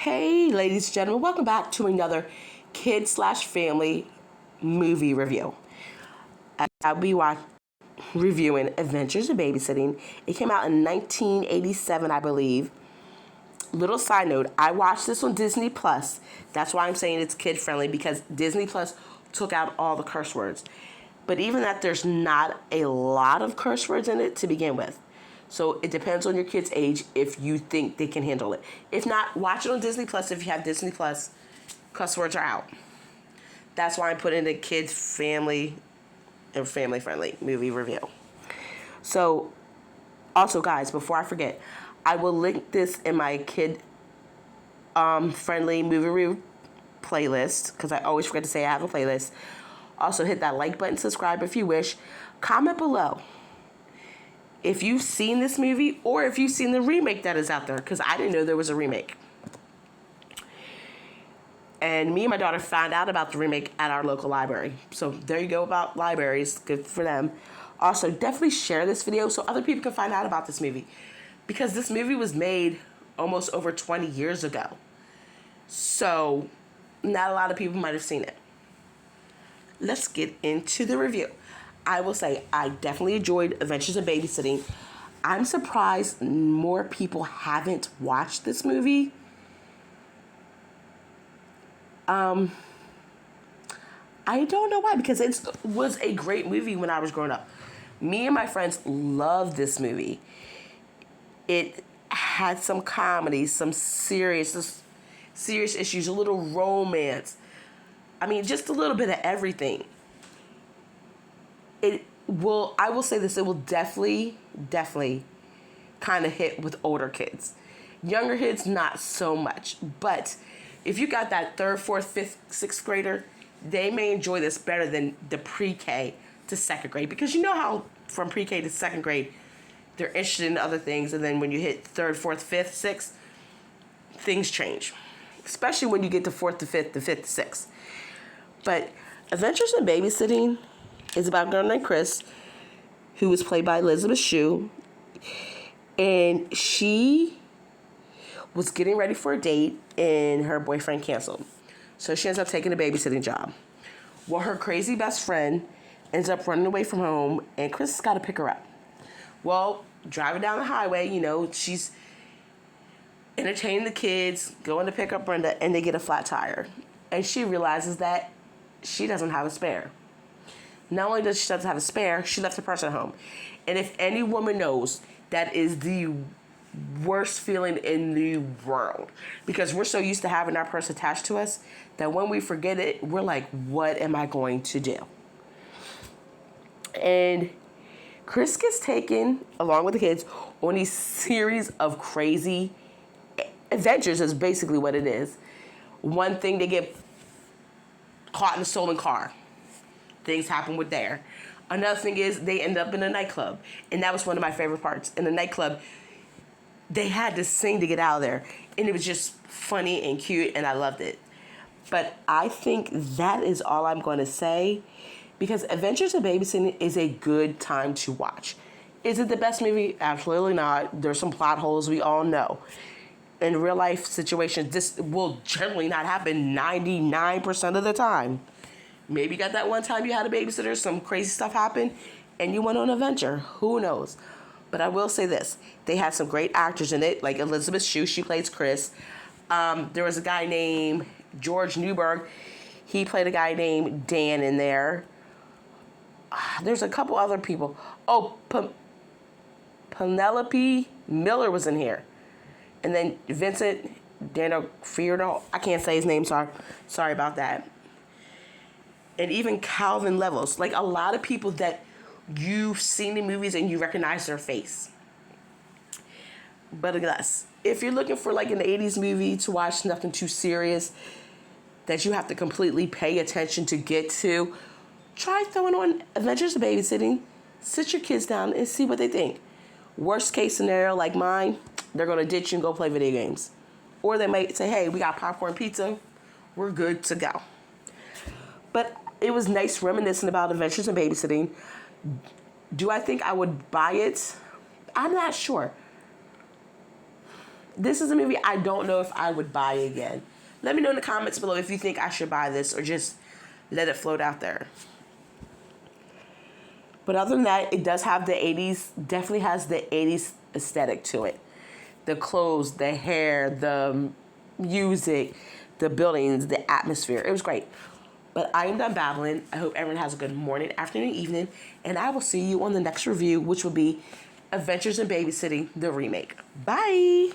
Hey, ladies and gentlemen, welcome back to another kid slash family movie review. I'll be reviewing Adventures in Babysitting. It came out in 1987, I believe. Little side note, I watched this on Disney Plus. That's why I'm saying it's kid friendly, because Disney Plus took out all the curse words. But even that, there's not a lot of curse words in it to begin with. So it depends on your kid's age if you think they can handle it. If not, watch it on Disney Plus. If you have Disney Plus, cuss words are out. That's why I'm putting a kids family and family friendly movie review. So also, guys, before I forget, I will link this in my kid friendly movie review playlist, because I always forget to say I have a playlist. Also, hit that like button, subscribe if you wish. Comment below if you've seen this movie or if you've seen the remake that is out there, because I didn't know there was a remake. And me and my daughter found out about the remake at our local library. So there you go about libraries. Good for them. Also, definitely share this video so other people can find out about this movie, because this movie was made almost over 20 years ago. So not a lot of people might have seen it. Let's get into the review. I will say I definitely enjoyed Adventures in Babysitting. I'm surprised more people haven't watched this movie. I don't know why, because it was a great movie when I was growing up. Me and my friends loved this movie. It had some comedy, some serious issues, a little romance. I mean, just a little bit of everything. I will say this, it will definitely kind of hit with older kids. Younger kids, not so much. But if you got that 3rd, 4th, 5th, 6th grader, they may enjoy this better than the pre-K to 2nd grade. Because you know how from pre-K to 2nd grade, they're interested in other things. And then when you hit 3rd, 4th, 5th, 6th, things change. Especially when you get to 4th to 5th, to 5th to 6th. But Adventures in Babysitting is about a girl named Chris, who was played by Elizabeth Shue. And she was getting ready for a date, and her boyfriend canceled. So she ends up taking a babysitting job. Well, her crazy best friend ends up running away from home, and Chris has got to pick her up. Well, driving down the highway, she's entertaining the kids, going to pick up Brenda, and they get a flat tire. And she realizes that she doesn't have a spare. Not only does she doesn't have a spare, she left her purse at home. And if any woman knows, that is the worst feeling in the world, because we're so used to having our purse attached to us that when we forget it, we're like, what am I going to do? And Chris gets taken, along with the kids, on these series of crazy adventures, is basically what it is. One thing, they get caught in a stolen car. Things happen with there. Another thing is they end up in a nightclub. And that was one of my favorite parts. In the nightclub, they had to sing to get out of there. And it was just funny and cute, and I loved it. But I think that is all I'm going to say, because Adventures in Babysitting is a good time to watch. Is it the best movie? Absolutely not. There's some plot holes, we all know. In real life situations, this will generally not happen 99% of the time. Maybe you got that one time you had a babysitter, some crazy stuff happened, and you went on an adventure. Who knows? But I will say this. They had some great actors in it, like Elizabeth Shue. She plays Chris. There was a guy named George Newberg. He played a guy named Dan in there. There's a couple other people. Oh, Penelope Miller was in here. And then Vincent D'Onofrio. I can't say his name, sorry about that. And even Calvin Levels. Like, a lot of people that you've seen in movies and you recognize their face. But alas, if you're looking for like an 80s movie to watch, nothing too serious that you have to completely pay attention to get to, try throwing on Adventures in Babysitting. Sit your kids down and see what they think. Worst case scenario, like mine, they're going to ditch you and go play video games. Or they might say, hey, we got popcorn pizza. We're good to go. But it was nice reminiscing about Adventures in Babysitting. Do I think I would buy it? I'm not sure. this is a movie I don't know if I would buy again. Let me know in the comments below if you think I should buy this or just let it float out there. But other than that, it does have the 80s, definitely has the 80s aesthetic to it. The clothes, the hair, the music, the buildings, the atmosphere. It was great. But I am done babbling. I hope everyone has a good morning, afternoon, evening, and I will see you on the next review, which will be Adventures in Babysitting, the remake. Bye!